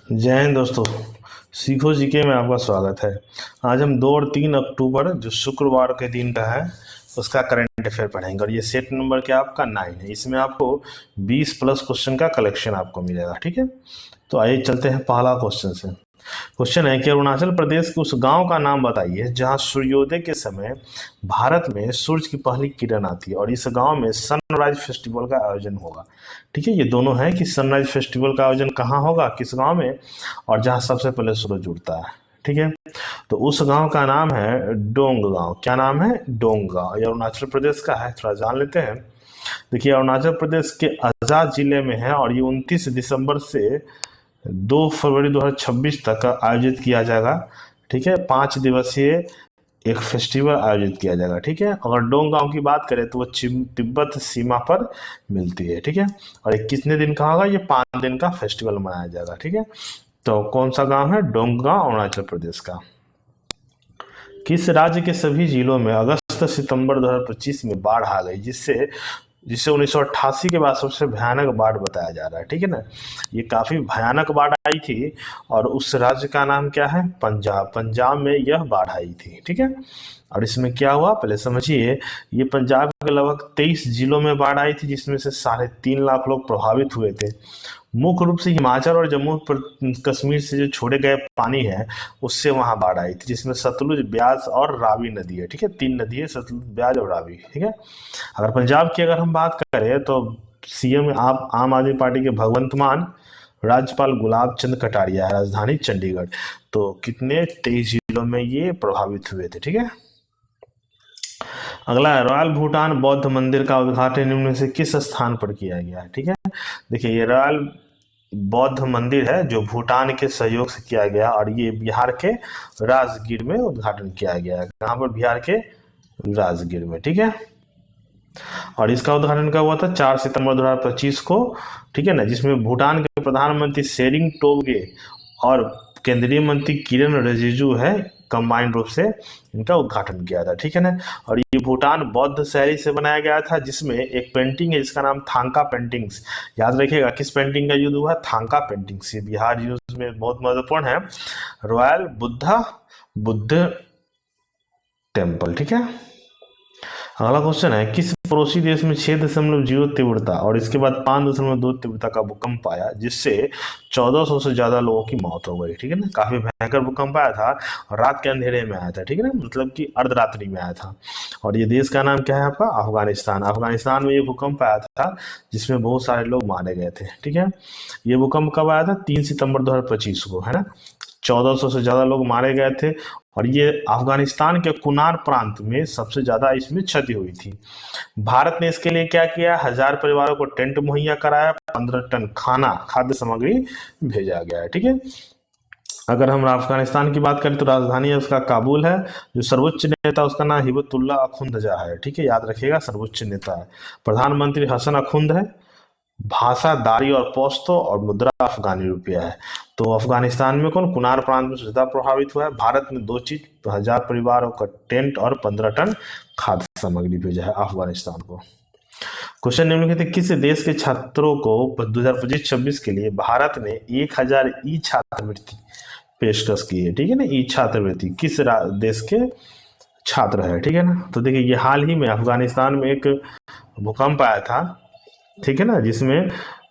जय हिंद दोस्तों। सीखो जीके में आपका स्वागत है। आज हम 2 और 3 अक्टूबर जो शुक्रवार के दिन का है उसका करंट अफेयर पढ़ेंगे और ये सेट नंबर क्या आपका 9 है। इसमें आपको 20 प्लस क्वेश्चन का कलेक्शन आपको मिलेगा। ठीक है, तो आइए चलते हैं पहला क्वेश्चन से। क्वेश्चन है कि अरुणाचल प्रदेश के उस गांव का नाम बताइए जहां सूर्योदय के समय भारत में सूर्य की पहली किरण आती है और इस गांव में सनराइज फेस्टिवल का आयोजन होगा। ठीक है, ये दोनों है कि सनराइज फेस्टिवल का आयोजन कहाँ होगा, किस गांव में, और जहां सबसे पहले सूरज उगता है। ठीक है, तो उस गांव का नाम है डोंग गांव। क्या नाम है? डोंग गांव। ये अरुणाचल प्रदेश का है, थोड़ा जान लेते हैं। देखिए, अरुणाचल प्रदेश के आजाद जिले में है और ये 29 दिसंबर से 2 फरवरी 2026 तक आयोजित किया जाएगा। ठीक है, 5 दिवसीय एक फेस्टिवल आयोजित किया जाएगा। ठीक है, अगर डोंग गांव की बात करें तो वो तिब्बत सीमा पर मिलती है। ठीक है, और ये कितने दिन का होगा? ये 5 दिन का फेस्टिवल मनाया जाएगा। ठीक है, तो कौन सा गांव है? डोंग गांव, अरुणाचल प्रदेश का। किस राज्य के सभी जिलों में अगस्त सितंबर 2025 में बाढ़ आ गई जिससे जिसे 1988 के बाद सबसे भयानक बाढ़ बताया जा रहा है। ठीक है ना, ये काफ़ी भयानक बाढ़ आई थी और उस राज्य का नाम क्या है? पंजाब। पंजाब में यह बाढ़ आई थी। ठीक है, और इसमें क्या हुआ पहले समझिए। ये पंजाब के लगभग 23 जिलों में बाढ़ आई थी जिसमें से 3.5 लाख लोग प्रभावित हुए थे। मुख्य रूप से हिमाचल और जम्मू कश्मीर से जो छोड़े गए पानी है उससे वहां बाढ़ आई थी, जिसमें सतलुज, ब्यास और रावी नदी है। ठीक है, 3 नदी है, सतलुज, ब्यास और रावी। ठीक है, अगर पंजाब की अगर हम बात करें तो सीएम आप आम आदमी पार्टी के भगवंत मान, राज्यपाल गुलाब चंद कटारिया है, राजधानी चंडीगढ़। तो कितने 23 जिलों में ये प्रभावित हुए थे। ठीक है, अगला है रॉयल भूटान बौद्ध मंदिर का उद्घाटन निम्न में से किस स्थान पर किया गया है? ठीक है, देखिए ये रॉयल बौद्ध मंदिर है जो भूटान के सहयोग से किया गया और ये बिहार के राजगीर में उद्घाटन किया गया है। कहाँ पर? बिहार के राजगीर में। ठीक है, और इसका उद्घाटन कब हुआ था? 4 सितंबर 2025 को। ठीक है ना, जिसमें भूटान के प्रधानमंत्री शेरिंग टोब्गे और केंद्रीय मंत्री किरण रिजिजू है कंबाइंड रूप से इनका उद्घाटन किया था। ठीक है ना, और ये भूटान बौद्ध शैली से बनाया गया था जिसमें एक पेंटिंग है जिसका नाम थांका पेंटिंग्स। याद रखिएगा किस पेंटिंग का यूज हुआ है? थांका पेंटिंग्स। ये बिहार यूज में बहुत महत्वपूर्ण है। Royal Buddha temple. ठीक है, अगला क्वेश्चन है किस पड़ोसी देश में 6.0 तीव्रता और इसके बाद 5.2 तीव्रता का भूकंप आया जिससे 1400 से ज्यादा लोगों की मौत हो गई। ठीक है ना, काफी भयंकर भूकंप आया था और रात के अंधेरे में आया था। ठीक है ना, मतलब कि अर्धरात्रि में आया था। और ये देश का नाम क्या है आपका? अफगानिस्तान। अफगानिस्तान में ये भूकंप आया था जिसमें बहुत सारे लोग मारे गए थे। ठीक है, ये भूकंप कब आया था? 3 सितंबर 2025 को, है ना। 1400 से ज्यादा लोग मारे गए थे और ये अफगानिस्तान के कुनार प्रांत में सबसे ज्यादा इसमें क्षति हुई थी। भारत ने इसके लिए क्या किया? 1000 परिवारों को टेंट मुहैया कराया, 15 टन खाद्य सामग्री भेजा गया है। ठीक है, अगर हम अफगानिस्तान की बात करें तो राजधानी है उसका काबुल है। जो सर्वोच्च नेता उसका नाम हिबतुल्ला अखुंदजा है। ठीक है, याद रखिएगा सर्वोच्च नेता है। प्रधानमंत्री हसन अखुंद है। भाषा दारी और पश्तो और मुद्रा अफगानी रुपया है। तो अफगानिस्तान में कौन? कुनार प्रांत में ज्यादा प्रभावित हुआ है। भारत ने 2 चीज, 1000 परिवारों का टेंट और 15 टन खाद्य सामग्री भेजा है अफगानिस्तान को। क्वेश्चन निम्नलिखित है किस देश के छात्रों को 2025-26 के लिए भारत ने 1000 ई छात्रवृत्ति पेशकश की है? ठीक है ना, ई छात्रवृत्ति किस देश के छात्र है? ठीक है ना, तो देखिए ये हाल ही में अफगानिस्तान में एक भूकंप आया था। ठीक है ना, जिसमें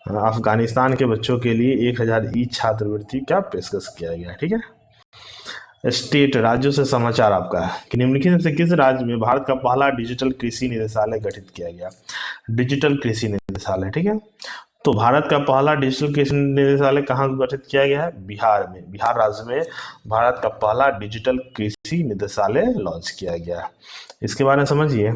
अफगानिस्तान के बच्चों के लिए 1000 ई छात्रवृत्ति का पेशकश किया गया। ठीक है, स्टेट राज्यों से समाचार आपका है कि निम्नलिखित में से किस राज्य में भारत का पहला डिजिटल कृषि निदेशालय गठित किया गया? डिजिटल कृषि निदेशालय। ठीक है, तो भारत का पहला डिजिटल कृषि निदेशालय कहाँ गठित किया गया है? बिहार में। बिहार राज्य में भारत का पहला डिजिटल कृषि निदेशालय लॉन्च किया गया है। इसके बारे में समझिए,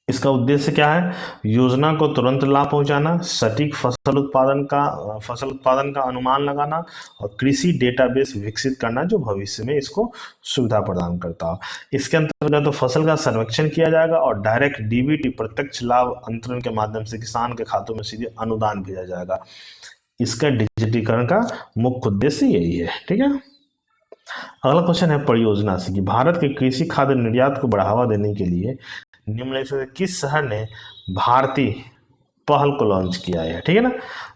इसका उद्देश्य क्या है? योजना को तुरंत लाभ पहुंचाना, सटीक फसल उत्पादन का अनुमान लगाना और कृषि डेटाबेस विकसित करना जो भविष्य में इसको सुविधा प्रदान करता हो। इसके अंतर्गत तो फसल का सर्वेक्षण किया जाएगा और डायरेक्ट डीबीटी प्रत्यक्ष लाभ अंतरण के माध्यम से किसान के खातों में सीधे अनुदान भेजा जाएगा। इसका डिजिटीकरण का मुख्य उद्देश्य यही है। ठीक है, अगला क्वेश्चन है परियोजना से कि भारत के कृषि खाद्य निर्यात को बढ़ावा देने के लिए निम्नलिखित से किस शहर ने भारतीय पहल को लॉन्च किया है, ठीक है ना,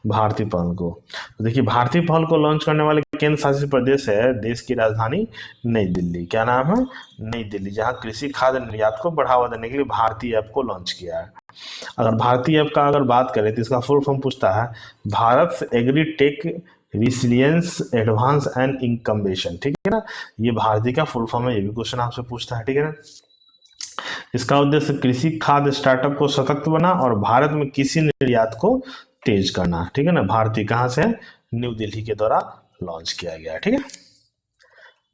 भारतीय पहल को। तो देखिए भारतीय पहल को लॉन्च करने वाले केंद्र शासित प्रदेश है देश की राजधानी नई दिल्ली। क्या नाम है? नई दिल्ली, जहां कृषि खाद्य निर्यात को बढ़ावा देने के लिए भारतीय ऐप को लॉन्च किया है। अगर भारतीय ऐप का अगर बात करें तो इसका फुल फॉर्म पूछता है Bharat agri tech resilience advance and incubation, ठीक है ना, ये भारतीय का फुल फॉर्म है, ये भी क्वेश्चन आपसे पूछता है, ठीक है ना। इसका उद्देश्य कृषि खाद्य स्टार्टअप को सशक्त बना और भारत में कृषि निर्यात को तेज करना, ठीक है ना। भारतीय कहाँ से है? न्यू दिल्ली के द्वारा लॉन्च किया गया, ठीक है।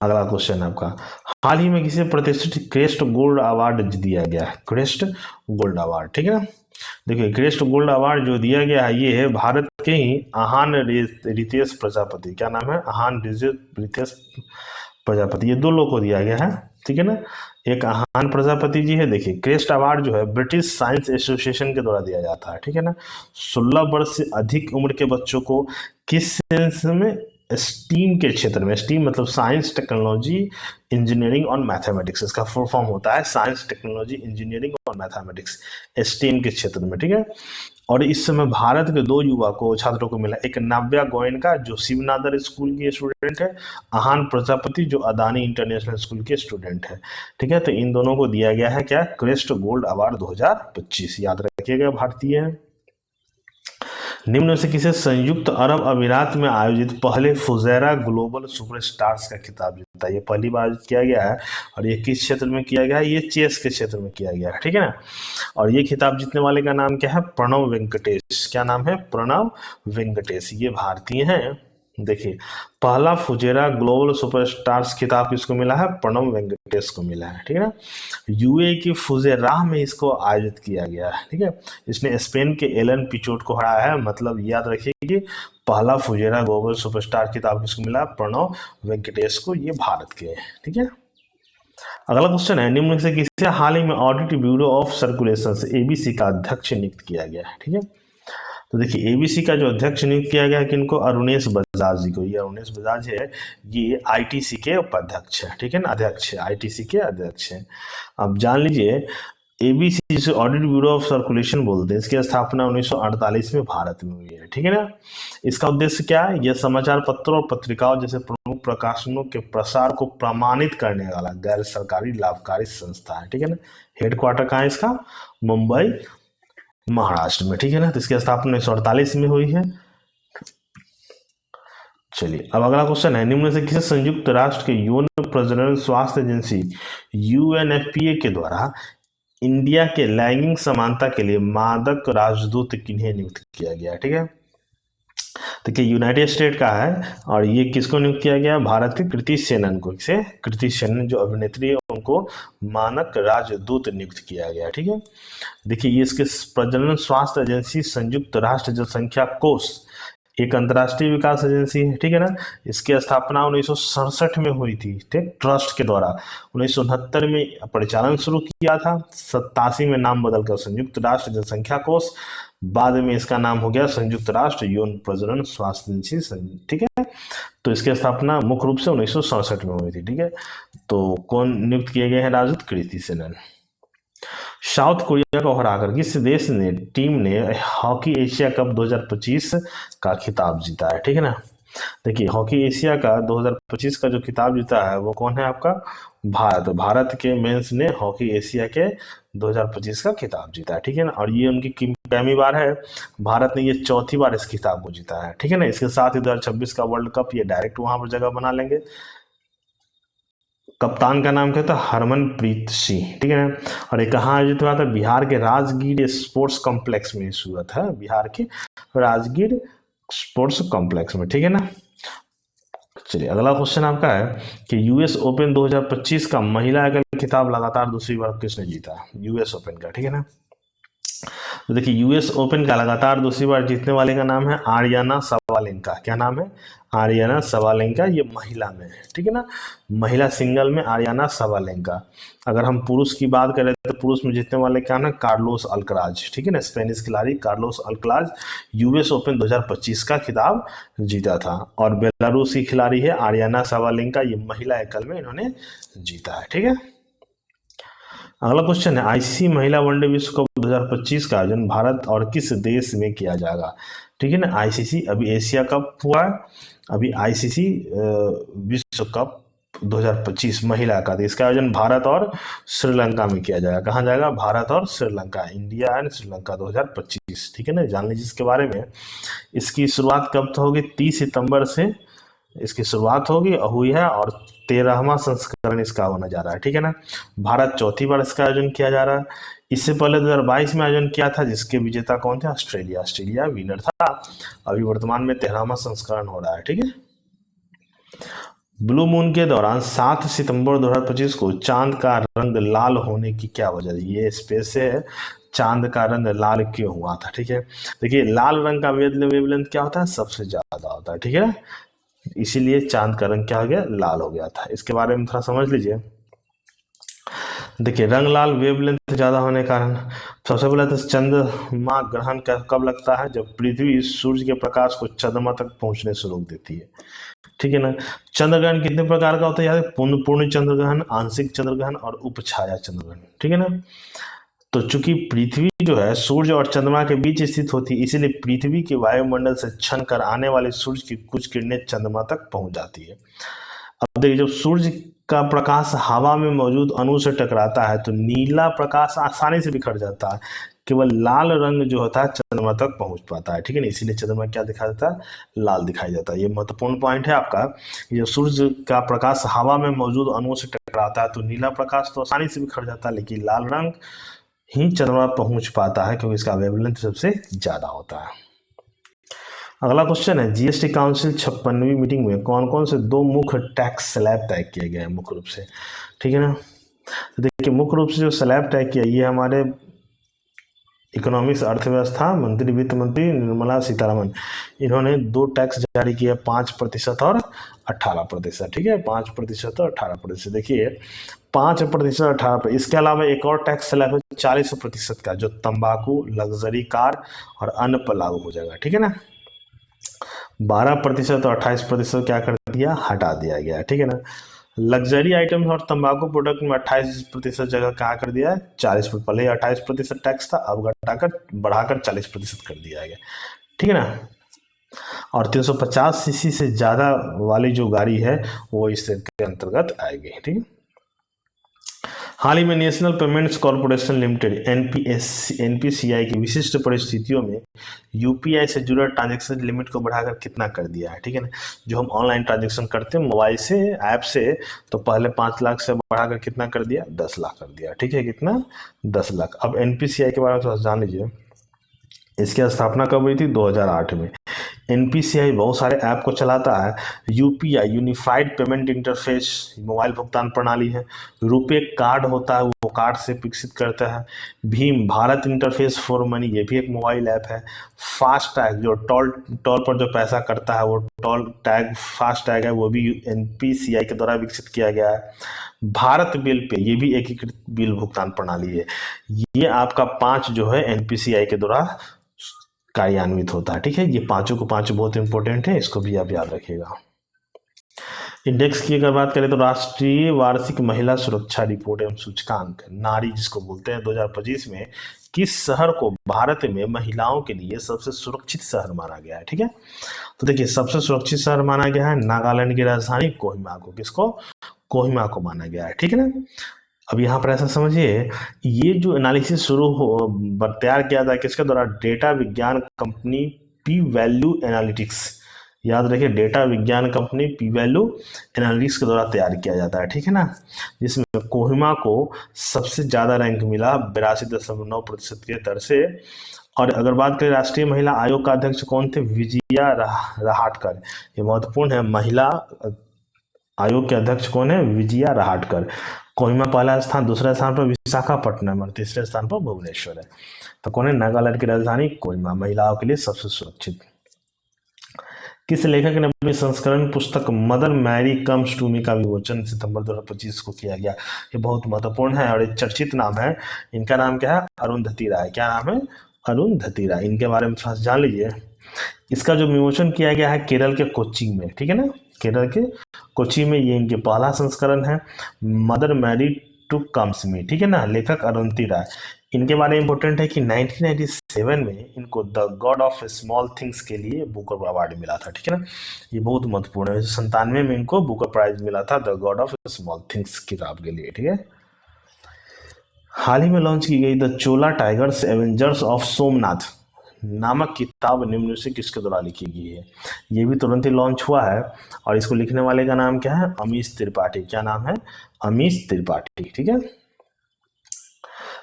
अगला क्वेश्चन है आपका, हाल ही में किसे प्रतिष्ठित क्रेस्ट गोल्ड अवार्ड दिया गया है? क्रेस्ट गोल्ड अवार्ड, ठीक है ना। देखिए क्रेस्ट गोल्ड अवार्ड जो दिया गया है ये है भारत के ही आहान रितेश प्रजापति। क्या नाम है? आहान रितेश प्रजापति, ये 2 लोग को दिया गया है, ठीक है ना। एक आहान प्रजापति जी है। देखिए क्रेस्ट अवार्ड जो है ब्रिटिश साइंस एसोसिएशन के द्वारा दिया जाता है, ठीक है ना। 16 वर्ष से अधिक उम्र के बच्चों को किस सेंस में? स्टीम के क्षेत्र में, स्टीम मतलब साइंस टेक्नोलॉजी इंजीनियरिंग और मैथमेटिक्स, इसका फुल फॉर्म होता है साइंस टेक्नोलॉजी इंजीनियरिंग और मैथमेटिक्स, स्टीम के क्षेत्र में, ठीक है। और इस समय भारत के 2 युवा को छात्रों को मिला, एक नव्या गोयनका जो शिवनादर स्कूल की स्टूडेंट है, आहान प्रजापति जो अदानी इंटरनेशनल स्कूल के स्टूडेंट है, ठीक है। तो इन दोनों को दिया गया है क्या? क्रेस्ट गोल्ड अवार्ड 2025, याद रखिएगा, भारतीय है। निम्न में से किसे संयुक्त अरब अमीरात में आयोजित पहले फुजैरा ग्लोबल सुपरस्टार्स का खिताब जीता? ये पहली बार किया गया है और ये किस क्षेत्र में किया गया है? ये चेस के क्षेत्र में किया गया है, ठीक है ना। और ये खिताब जीतने वाले का नाम क्या है? प्रणव वेंकटेश। क्या नाम है? प्रणव वेंकटेश, ये भारतीय हैं। देखिए पहला फुजेरा ग्लोबल सुपरस्टार्स खिताब किसको मिला है? प्रणव वेंकटेश को मिला है, ठीक है ना। यूए की फुजेराह में इसको आयोजित किया गया है, ठीक है। इसने स्पेन के एलन पिचोट को हराया है, मतलब याद रखिए कि पहला फुजेरा ग्लोबल सुपरस्टार खिताब किसको मिला? प्रणव वेंकटेश को, ये भारत के, ठीक है। अगला क्वेश्चन है, निम्न में से किसे हाल ही में audit bureau of circulation ABC का अध्यक्ष नियुक्त किया गया है? ठीक है, तो देखिए एबीसी का जो अध्यक्ष नियुक्त किया गया है किनको? अरुणेश बजाज जी को। ये अरुणेश बजाज है, ये आईटीसी के उपाध्यक्ष है, ठीक है ना, अध्यक्ष है, आईटीसी के अध्यक्ष है। अब जान लीजिए एबीसी जिसे ऑडिट ब्यूरो ऑफ सर्कुलेशन बोलते हैं, इसकी स्थापना 1948 में भारत में हुई है, ठीक है ना। इसका उद्देश्य क्या है? यह समाचार पत्रों और पत्रिकाओं जैसे प्रमुख प्रकाशनों के प्रसार को प्रमाणित करने वाला गैर सरकारी लाभकारी संस्था है, ठीक है ना। हेडक्वार्टर कहाँ है इसका? मुंबई महाराष्ट्र में, ठीक है ना। तो इसकी स्थापना 1948 में हुई है। चलिए अब अगला क्वेश्चन है, निम्न में से किसे संयुक्त राष्ट्र के यौन प्रजनन स्वास्थ्य एजेंसी यूएनएफपीए के द्वारा इंडिया के लैंगिक समानता के लिए मादक राजदूत किन्हें नियुक्त किया गया? ठीक है, देखिए यूनाइटेड स्टेट का है और ये किसको नियुक्त किया गया? भारत के कृति सेनन को। इसे कृति सेनन जो अभिनेत्री है उनको मानक राजदूत नियुक्त किया गया, ठीक है। देखिए ये इसके प्रजनन स्वास्थ्य एजेंसी संयुक्त राष्ट्र जनसंख्या कोष एक अंतर्राष्ट्रीय विकास एजेंसी है, ठीक है ना। इसकी स्थापना 1967 में हुई थी, ठीक, ट्रस्ट के द्वारा। 1969 में परिचालन शुरू किया था, 87 में नाम बदलकर संयुक्त राष्ट्र जनसंख्या कोष, बाद में इसका नाम हो गया संयुक्त राष्ट्र यौन प्रजनन स्वास्थ्य एजेंसी, ठीक है। तो इसकी स्थापना मुख्य रूप से 1967 में हुई थी, ठीक है। तो कौन नियुक्त किए गए हैं राजदूत? कृति सेनन। साउथ कोरिया को हराकर किस देश ने टीम ने हॉकी एशिया कप 2025 का खिताब जीता है? ठीक है ना, देखिए हॉकी एशिया का 2025 का जो खिताब जीता है वो कौन है आपका? भारत। भारत के मेंस ने हॉकी एशिया के 2025 का खिताब जीता है, ठीक है ना। और ये उनकी कितनी बार है? भारत ने ये चौथी बार इस खिताब को जीता है, ठीक है ना। इसके साथ ही 2026 का वर्ल्ड कप ये डायरेक्ट वहां पर जगह बना लेंगे। कप्तान का नाम क्या था? हरमनप्रीत सिंह, ठीक है ना। और ये कहाँ आयोजित हुआ था? बिहार के राजगीर स्पोर्ट्स कॉम्प्लेक्स में सूरत है, बिहार के राजगीर स्पोर्ट्स कॉम्प्लेक्स में, ठीक है ना। चलिए अगला क्वेश्चन आपका है कि यूएस ओपन 2025 का महिला एकल खिताब लगातार दूसरी बार किसने जीता? यूएस ओपन का, ठीक है ना। तो देखिए यूएस ओपन का लगातार दूसरी बार जीतने वाले का नाम है आर्याना सवालेंका। क्या नाम है? आर्याना सवालेंका, ये महिला में है, ठीक है ना। महिला सिंगल में आर्याना सवालेंका। अगर हम पुरुष की बात करें तो पुरुष में जीतने वाले क्या ना? कार्लोस अल्कराज, ठीक है ना, स्पेनिश खिलाड़ी कार्लोस अल्कराज यूएस ओपन 2025 का खिताब जीता था। और बेलारूसी खिलाड़ी है आर्याना सवालेंका, ये महिला एकल में इन्होंने जीता है, ठीक है। अगला क्वेश्चन है, आईसीसी महिला वनडे विश्व कप 2025 का आयोजन भारत और किस देश में किया जाएगा? ठीक है ना, आईसीसी अभी एशिया कप हुआ है, अभी आईसीसी विश्व कप 2025 महिला का, तो इसका आयोजन भारत और श्रीलंका में किया जाएगा। कहाँ जाएगा? भारत और श्रीलंका, इंडिया एंड श्रीलंका 2025। ठीक है ना, जान लीजिए इसके बारे में। इसकी शुरुआत कब तो होगी? 30 सितंबर से इसकी शुरुआत होगी और हुई है, और 13वां संस्करण इसका होने जा रहा है। ठीक है ना, भारत चौथी बार इसका आयोजन किया जा रहा है। इससे पहले 2022 में आयोजन किया था, जिसके विजेता कौन थे? ऑस्ट्रेलिया। ऑस्ट्रेलिया विनर था। अभी वर्तमान में 13वां संस्करण हो रहा है। ठीक है, ब्लू मून के दौरान 7 सितंबर 2025 को चांद का रंग लाल होने की क्या वजह है? ये स्पेस है, चांद का रंग लाल क्यों हुआ था? ठीक है, देखिए लाल रंग का वेवलेंथ क्या होता है? सबसे ज्यादा होता है। ठीक है, इसीलिए चांद का रंग क्या हो गया? लाल हो गया था। इसके बारे में थोड़ा समझ लीजिए। देखिए रंग लाल वेवलेंथ ज्यादा होने के कारण, सबसे पहले तो चंद्रमा ग्रहण कब लगता है? जब पृथ्वी सूर्य के प्रकाश को चंद्रमा तक पहुंचने से रोक देती है। ठीक है ना, चंद्र ग्रहण कितने प्रकार का होता है? याद है, पूर्ण चंद्र ग्रहण, आंशिक चंद्र ग्रहण और उपछाया चंद्र ग्रहण। ठीक है ना, तो चूंकि पृथ्वी जो है सूर्य और चंद्रमा के बीच स्थित होती है, इसीलिए पृथ्वी के वायुमंडल से छन कर आने वाले सूर्य की कुछ किरणें चंद्रमा तक पहुंच जाती है। अब देखिए, जब सूर्य का प्रकाश हवा में मौजूद अणु से टकराता है तो नीला प्रकाश आसानी से बिखर जाता है, केवल लाल रंग जो होता है चंद्रमा तक पहुंच पाता है। ठीक है ना, इसीलिए चंद्रमा क्या दिखाई देता है? लाल दिखाई देता है। ये महत्वपूर्ण पॉइंट है आपका। जब सूर्य का प्रकाश हवा में मौजूद अणुओं से टकराता है तो नीला प्रकाश तो आसानी से बिखर जाता है, लेकिन लाल रंग ही चंद्रमा पहुंच पाता है, क्योंकि इसका वेवलेंथ सबसे ज्यादा होता है। अगला क्वेश्चन है, जीएसटी काउंसिल 56वीं मीटिंग में कौन कौन से 2 मुख्य टैक्स स्लैब तय किए गए हैं मुख्य रूप से? ठीक है ना, तो देखिए मुख्य रूप से जो स्लैब तय किया, ये हमारे इकोनॉमिक्स अर्थव्यवस्था मंत्री, वित्त मंत्री निर्मला सीतारमन, इन्होंने 2 टैक्स जारी किए, 5% और 18%। ठीक है, 5% और 18%। देखिए 5% 18%। इसके अलावा एक और टैक्स स्लैब है 40% का, जो तंबाकू, लग्जरी कार और अन्य पर लागू हो जाएगा। ठीक है ना, 12% और 28% क्या कर दिया? हटा दिया गया। ठीक है ना, लग्जरी आइटम्स और तंबाकू प्रोडक्ट में 28% जगह क्या कर दिया है? 40%। पहले 28% टैक्स था, अब घटाकर बढ़ाकर 40% कर दिया गया। ठीक है ना, और 350 सीसी से ज्यादा वाली जो गाड़ी है वो इसके अंतर्गत आएगी। ठीक है, हाल ही में national payments corporation limited NPCI की विशिष्ट परिस्थितियों में यूपीआई से जुड़े ट्रांजैक्शन लिमिट को बढ़ाकर कितना कर दिया है? ठीक है ना, जो हम ऑनलाइन ट्रांजैक्शन करते हैं मोबाइल से, ऐप से, तो पहले 5 लाख से बढ़ाकर कितना कर दिया? 10 लाख कर दिया। ठीक है, कितना? 10 लाख। अब एनपीसीआई के बारे में थोड़ा जान लीजिए। इसकी स्थापना कब हुई थी? 2008 में। एनपीसीआई बहुत सारे ऐप को चलाता है। UPI unified payment interface mobile भुगतान प्रणाली है। रुपे कार्ड होता है, वो कार्ड से विकसित करता है। Bhim Bharat interface for money, ये भी एक मोबाइल ऐप है। फास्ट टैग, जो टोल पर जो पैसा करता है, वो टोल टैग, फास्ट टैग है, वो भी एनपीसीआई के द्वारा विकसित किया गया है। भारत बिल पे, ये भी एकीकृत बिल भुगतान प्रणाली है। ये आपका 5 जो है एनपीसीआई के द्वारा कार्यान्वित होता है। ठीक है, ये पांचों को पांचों बहुत इंपॉर्टेंट है, इसको भी आप याद रखिएगा। इंडेक्स की अगर बात करें तो राष्ट्रीय वार्षिक महिला सुरक्षा रिपोर्ट एवं सूचकांक, नारी जिसको बोलते हैं, 2025 में किस शहर को भारत में महिलाओं के लिए सबसे सुरक्षित शहर माना गया है? ठीक है, तो देखिए सबसे सुरक्षित शहर माना गया है नागालैंड की राजधानी कोहिमा को। किसको? कोहिमा को माना गया है। ठीक है ना, अब यहाँ पर ऐसा समझिए, ये जो एनालिसिस तैयार किया था किसके द्वारा? डेटा विज्ञान कंपनी पी वैल्यू एनालिटिक्स, याद रखिए डेटा विज्ञान कंपनी पी वैल्यू एनालिटिक्स के द्वारा तैयार किया जाता है। ठीक है ना, जिसमें कोहिमा को सबसे ज्यादा रैंक मिला 82.9% के दर से। और अगर बात करें राष्ट्रीय महिला आयोग का अध्यक्ष कौन थे? विजया रहाटकर। ये महत्वपूर्ण है, महिला आयोग के अध्यक्ष कौन है? विजया रहाटकर। कोहिमा पहला स्थान, दूसरे स्थान पर विशाखापट्टनम और तीसरे स्थान पर भुवनेश्वर है। तो कौन है? नागालैंड की राजधानी कोहिमा, महिलाओं के लिए सबसे सुरक्षित। किस लेखक ने अपनी संस्करण पुस्तक Mother Mary comes to me का विमोचन सितंबर 2025 को किया गया? ये बहुत महत्वपूर्ण है और एक चर्चित नाम है। इनका नाम क्या है? अरुंधति राय। क्या नाम है? अरुंधति राय। इनके बारे में थोड़ा जान लीजिए। इसका जो विमोचन किया गया है केरल के कोच्चि में। ठीक है ना, केरल के कोच्चि में ये इनके पहला संस्करण है। मदर मैरी टू कम्स मी, ठीक है ना, लेखक अरुंधति राय। इनके बारे में इंपॉर्टेंट है कि 1997 में इनको the God of small things के लिए बुकर अवार्ड मिला था, ठीक है ना, ये बहुत महत्वपूर्ण है। 97 में इनको बुकर प्राइज मिला था the God of small things किताब के लिए, ठीक है। हाल ही में लॉन्च की गई the Chola tigers Avengers of Somnath नामक किताब निम्न से किसके द्वारा लिखी गई है। ये भी तुरंत ही लॉन्च हुआ है और इसको लिखने वाले का नाम क्या है, अमीश त्रिपाठी। क्या नाम है, अमीश त्रिपाठी, ठीक है।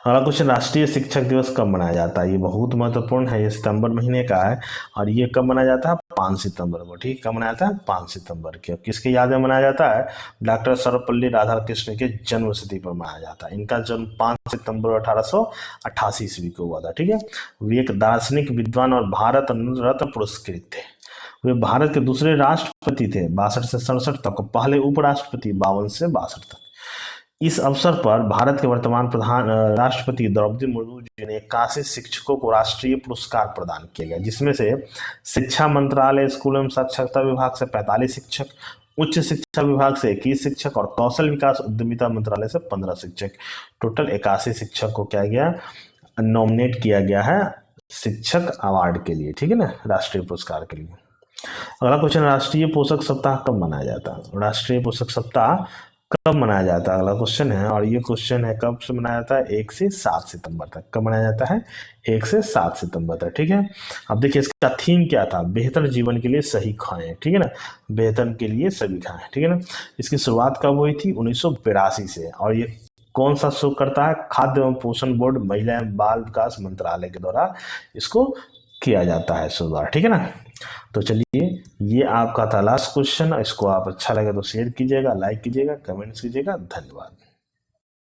अगला क्वेश्चन, राष्ट्रीय शिक्षक दिवस कब मनाया जाता है। ये बहुत महत्वपूर्ण है, ये सितंबर महीने का है और ये कब मनाया जाता है, 5 सितंबर को, ठीक। कब मनाया जाता है, 5 सितंबर के। किसके याद में मनाया जाता है, डॉक्टर सर्वपल्ली राधाकृष्ण के जन्म तिथि पर मनाया जाता है। इनका जन्म 5 सितंबर 1888 ईस्वी को हुआ था, ठीक है। वे एक दार्शनिक विद्वान और भारत रत्न पुरस्कृत थे। वे भारत के दूसरे राष्ट्रपति थे 62 से 67 तक, पहले उपराष्ट्रपति 52 से 62 तक। इस अवसर पर भारत के वर्तमान राष्ट्रपति द्रौपदी मुर्मू जी ने 81 शिक्षकों को राष्ट्रीय पुरस्कार प्रदान किए गए, जिसमें से शिक्षा मंत्रालय, स्कूल एवं साक्षरता विभाग से 45 शिक्षक, उच्च शिक्षा विभाग से 21 शिक्षक और कौशल विकास उद्यमिता मंत्रालय से 15 शिक्षक, टोटल 81 शिक्षक को क्या गया, नॉमिनेट किया गया है शिक्षक अवार्ड के लिए, ठीक है ना, राष्ट्रीय पुरस्कार के लिए। अगला क्वेश्चन, राष्ट्रीय पोषक सप्ताह कब मनाया जाता है। राष्ट्रीय पोषक सप्ताह कब मनाया जाता है, अगला क्वेश्चन है। और ये क्वेश्चन है कब से मनाया जाता है, 1 से 7 सितंबर तक। कब मनाया जाता है, 1 से 7 सितंबर तक, ठीक है। अब देखिए इसका थीम क्या था, बेहतर जीवन के लिए सही खाएं, ठीक है ना, बेहतर के लिए सभी खाएं, ठीक है ना। इसकी शुरुआत कब हुई थी, 1982 से। और ये कौन सा शो करता है, खाद्य एवं पोषण बोर्ड, महिला एवं बाल विकास मंत्रालय के द्वारा इसको किया जाता है शुरुआत, ठीक है ना। तो चलिए ये आपका था लास्ट क्वेश्चन। इसको आप अच्छा लगे तो शेयर कीजिएगा, लाइक कीजिएगा, कमेंट्स कीजिएगा। धन्यवाद।